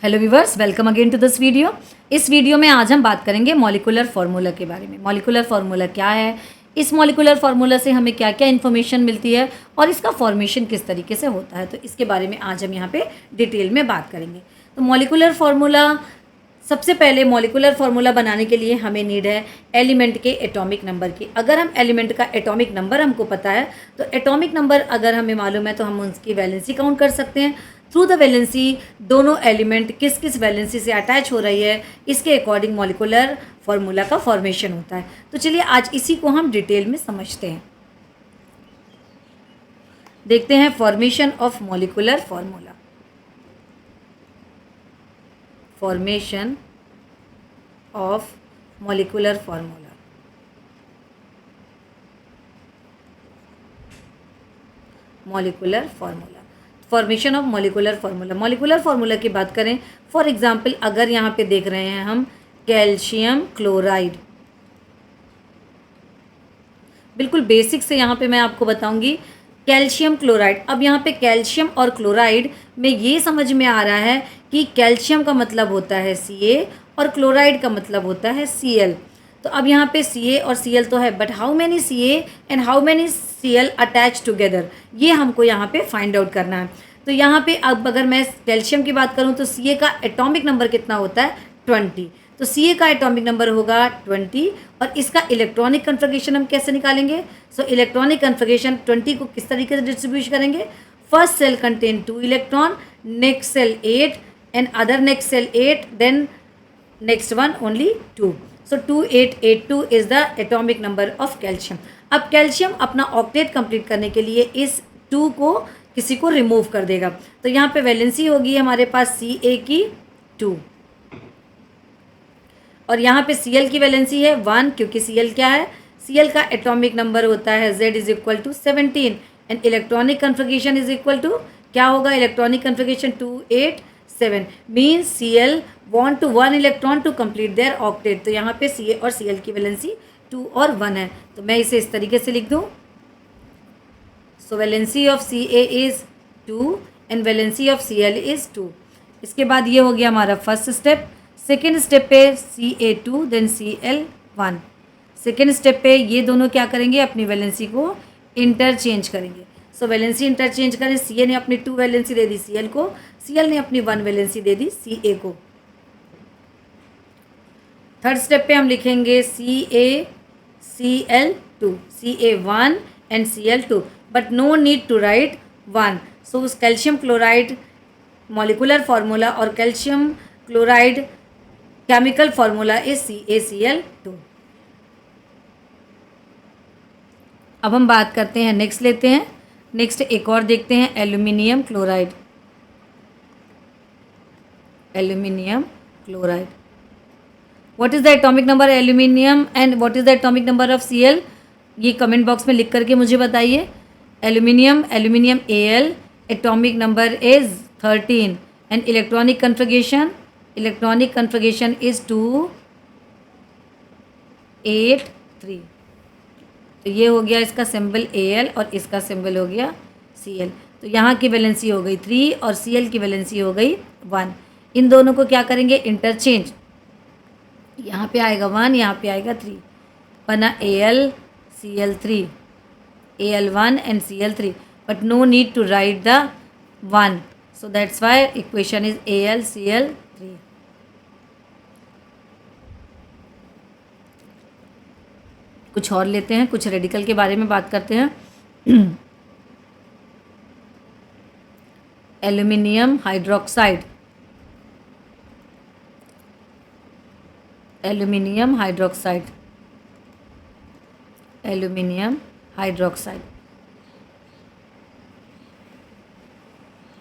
Hello viewers, welcome again to this video. इस video में आज हम बात करेंगे मॉलिक्यूलर फार्मूला के बारे में। मॉलिक्यूलर फार्मूला क्या है, इस मॉलिक्यूलर फार्मूला से हमें क्या क्या इन्फॉर्मेशन मिलती है और इसका फॉर्मेशन किस तरीके से होता है, तो इसके बारे में आज हम यहाँ पे डिटेल में बात करेंगे। तो मॉलिक्यूलर फार्मूला, सबसे पहले मॉलिक्यूलर फार्मूला बनाने के लिए हमें नीड है एलिमेंट के एटॉमिक नंबर की। अगर हम एलिमेंट का एटॉमिक नंबर हमको पता है तो एटॉमिक नंबर अगर हमें मालूम है तो हम उसकी वैलेंसी काउंट कर सकते हैं। थ्रू द वैलेंसी दोनों एलिमेंट किस किस वैलेंसी से अटैच हो रही है, इसके अकॉर्डिंग मॉलिक्यूलर फार्मूला का फॉर्मेशन होता है। तो चलिए आज इसी को हम डिटेल में समझते हैं। देखते हैं formation of molecular formula. Formation of molecular formula. Molecular formula, formation of molecular formula. Molecular formula की बात करें, फॉर एग्जांपल अगर यहाँ पे देख रहे हैं हम कैल्शियम क्लोराइड, बिल्कुल बेसिक से यहाँ पे मैं आपको बताऊंगी कैल्शियम क्लोराइड। अब यहाँ पे कैल्शियम और क्लोराइड में ये समझ में आ रहा है कि कैल्शियम का मतलब होता है Ca और क्लोराइड का मतलब होता है Cl। तो अब यहाँ पे Ca और Cl तो है, but how many Ca and how many Cl attach together, ये हमको यहाँ पे फाइंड आउट करना है। तो यहाँ पे अब अगर मैं कैल्शियम की बात करूँ तो Ca का एटॉमिक नंबर कितना होता है 20। तो Ca का एटॉमिक नंबर होगा 20 और इसका इलेक्ट्रॉनिक कन्फिगरेशन हम कैसे निकालेंगे। सो इलेक्ट्रॉनिक कन्फिगरेशन 20 को किस तरीके से डिस्ट्रीब्यूट करेंगे। First cell contain 2 electron, next cell 8 and other next cell 8, then next one only 2। So 2882 is the atomic number of calcium. अब कैल्शियम अपना ऑक्टेट कंप्लीट करने के लिए इस 2 को किसी को रिमूव कर देगा। तो यहाँ पे वैलेंसी होगी हमारे पास Ca की 2 और यहाँ पे Cl की वैलेंसी है 1, क्योंकि Cl क्या है, Cl का एटॉमिक नंबर होता है Z is equal to 17 and electronic configuration is equal to क्या होगा, electronic configuration 287 means Cl want to 1 electron to complete their octet. तो यहाँ पे Ca और Cl की वैलेंसी 2 और 1 है, तो मैं इसे इस तरीके से लिख दूँ। So valency of Ca is 2 and valency of Cl is 2। इसके बाद ये हो गया हमारा फर्स्ट स्टेप। सेकेंड स्टेप पे Ca2 then Cl1। Second step पे ये दोनों क्या करेंगे, अपनी वैलेंसी को इंटरचेंज करेंगे। सो वैलेंसी इंटरचेंज करें, Ca ने अपनी 2 वैलेंसी दे दी Cl को, Cl ने अपनी 1 वैलेंसी दे दी Ca को। थर्ड स्टेप पे हम लिखेंगे Cl2, Ca1 and Cl2, but no need to write 1। So उस कैल्शियम क्लोराइड मॉलिक्यूलर फार्मूला और calcium chloride chemical formula is CaCl2। अब हम बात करते हैं, नेक्स्ट लेते हैं, नेक्स्ट एक और देखते हैं aluminium chloride. Aluminium chloride, what is the atomic number aluminium and what is the atomic number of Cl, ये कमेंट बॉक्स में लिख करके मुझे बताइए। Aluminium Al atomic number is 13 and electronic configuration is 283। तो ये हो गया इसका सिंबल Al और इसका सिंबल हो गया Cl। तो यहाँ की वैलेंसी हो गई 3 और Cl की वैलेंसी हो गई 1। इन दोनों को क्या करेंगे, इंटरचेंज। यहाँ पे आएगा 1, यहाँ पे आएगा 3, बना AlCl3, Al1 and Cl3, but no need to write the 1, so that's why equation is AlCl3। कुछ और लेते हैं, कुछ रेडिकल के बारे में बात करते हैं। Aluminium hydroxide, aluminium hydroxide, aluminium hydroxide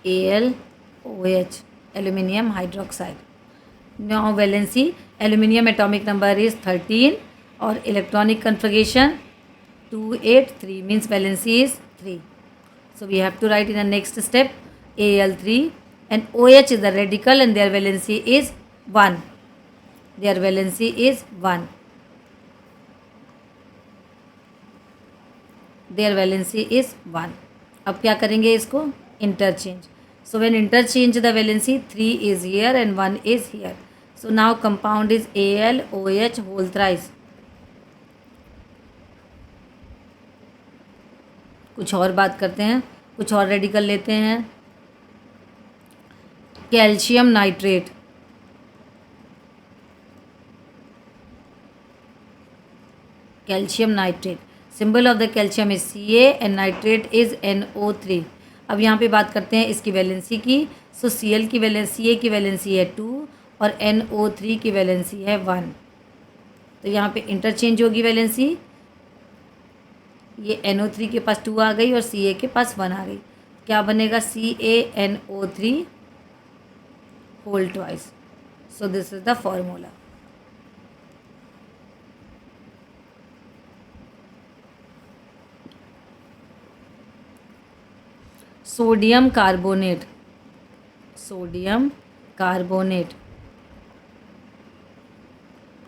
AlOH, aluminium hydroxide. Now valency, aluminium atomic number is 13 और electronic configuration 283 means valency is 3। So we have to write in the next step Al3 and OH is the radical and their valency is 1. Their valency is 1. Their valency is 1। अब क्या करेंगे, इसको interchange. So when interchange the valency, 3 is here and 1 is here. So now compound is AlOH whole thrice. कुछ और बात करते हैं, कुछ और रेडी कर लेते हैं. Calcium nitrate. Calcium nitrate, symbol of the calcium is Ca and nitrate is NO3. अब यहाँ पे बात करते हैं इसकी वैलेंसी की. सो Cl की वैलेंसी, Ca की वैलेंसी है 2 और NO3 की वैलेंसी है 1. तो यहाँ पे इंटरचेंज होगी वैलेंसी. ये NO3 के पास 2 आ गई और Ca के पास 1 आ गई. क्या बनेगा? CaNO3 whole twice. So this is the formula. Sodium carbonate. Sodium carbonate.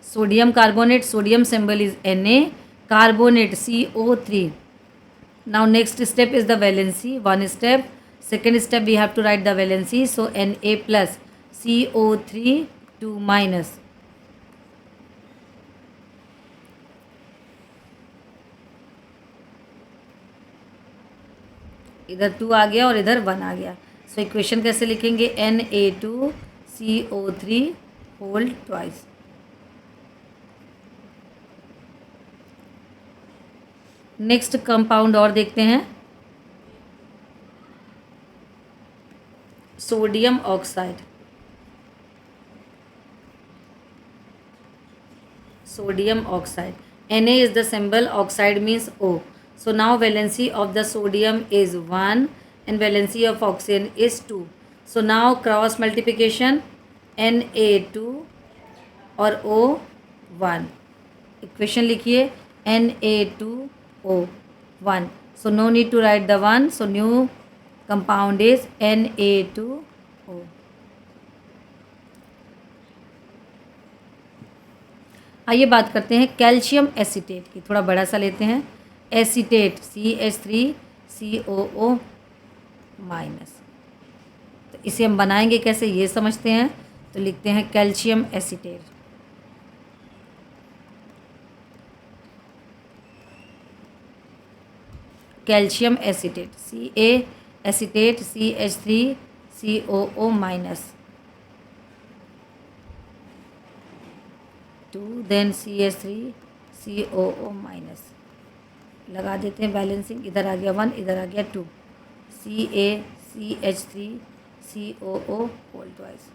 Sodium carbonate, sodium symbol is Na, carbonate CO3. Now next step is the valency. One step. Second step we have to write the valency. So Na plus CO3 2 minus. इधर 2 आ गया और इधर 1 आ गया. So equation कैसे लिखेंगे? Na2CO3 whole twice. Next compound और देखते हैं. Sodium oxide. Sodium oxide. Na is the symbol, oxide means O. So now valency of the sodium is 1 and valency of oxygen is 2. So now cross multiplication, Na2 और O 1. Equation लिखिए Na2O 1. So no need to write the 1. So new compound is Na2O. आइए बात करते हैं calcium acetate की. थोड़ा बड़ा सा लेते हैं. Acetate CH3COO minus. तो इसे हम बनाएंगे कैसे ये समझते हैं. तो लिखते हैं calcium acetate. Calcium acetate Ca acetate CH3COO minus 2 then CH3COO minus. लगा देते हैं बैलेंसिंग. इधर आ गया 1, इधर आ गया 2. CaCH3COO whole twice.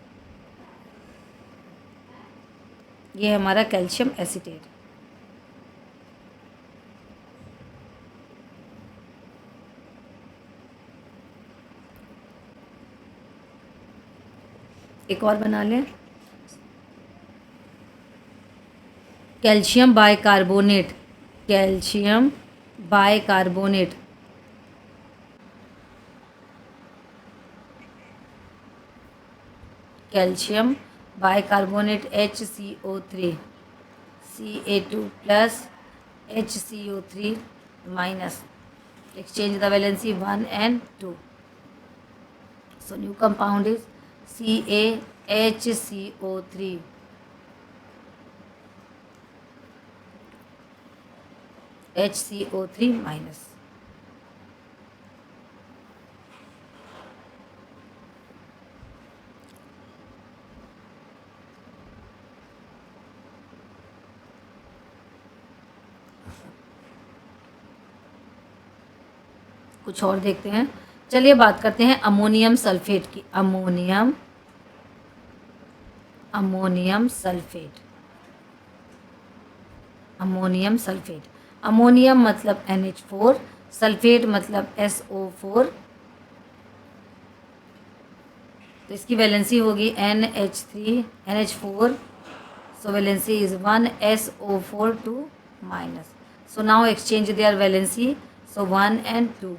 ये है हमारा कैल्शियम एसीटेट. एक और बना लें. Calcium bicarbonate. Calcium bicarbonate. Calcium bicarbonate HCO3 Ca2 plus HCO3 minus. Exchange the valency 1 and 2. So new compound is CaHCO3 HCO3 minus. कुछ और देखते हैं. चलिए बात करते हैं अमोनियम सल्फेट की. Ammonium sulphate. Ammonium sulphate. Ammonium मतलब NH4, सल्फेट मतलब SO4. तो इसकी वैलेंसी होगी NH4. So valency is 1 SO4 2 minus. So now exchange there valency. So 1 and 2.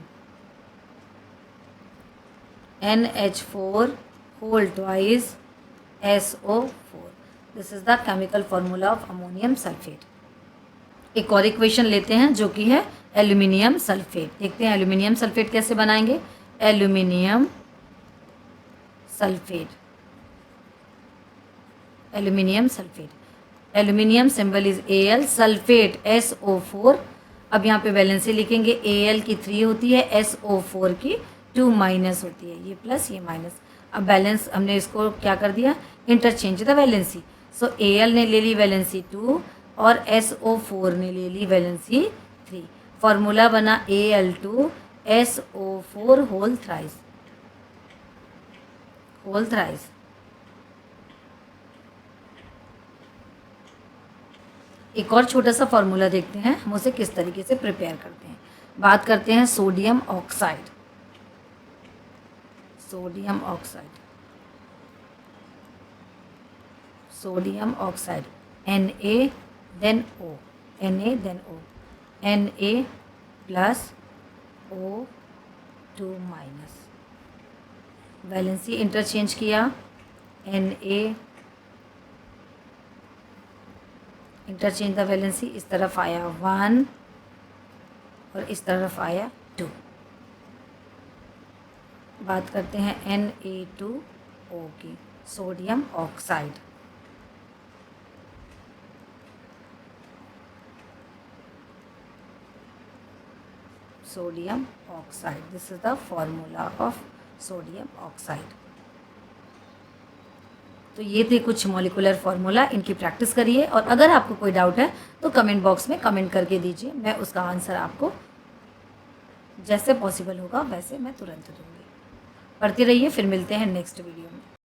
NH4 whole twice SO4. This is the chemical formula of ammonium sulfate. एक और equation लेते हैं जो कि है एल्यूमिनियम सल्फेट. देखते हैं एल्यूमिनियम सल्फेट कैसे बनाएंगे. Aluminium sulphate, aluminium sulphate. Aluminium symbol is Al, sulphate SO4। अब यहाँ पे वैलेंसी लिखेंगे, Al की 3 होती है, SO4 की 2 माइनस होती है, ये प्लस ये माइनस। अब बैलेंस हमने इसको क्या कर दिया, interchange the valency. So Al ने ले ली वैलेंसी 2 और SO4 ने ले ली वैलेंसी 3। फॉर्मूला बना Al2SO4 whole thrice, whole thrice. एक और छोटा सा फॉर्मूला देखते हैं हम उसे किस तरीके से प्रिपेयर करते हैं। बात करते हैं sodium oxide, sodium oxide, sodium oxide Na then O, Na then O, Na plus O2 minus. Valency interchange किया, Na इंटरचेंज द वैलेंसी, इस तरफ आया 1 और इस तरफ आया 2। बात करते हैं Na2O की, sodium oxide. Sodium oxide, this is the formula of sodium oxide. तो ये थे कुछ मॉलिकुलर फार्मूला, इनकी प्रैक्टिस करिए और अगर आपको कोई डाउट है तो कमेंट बॉक्स में कमेंट करके दीजिए, मैं उसका आंसर आपको जैसे पॉसिबल होगा वैसे मैं तुरंत दूँगी। पढ़ते रहिए, फिर मिलते हैं नेक्स्ट वीडियो में।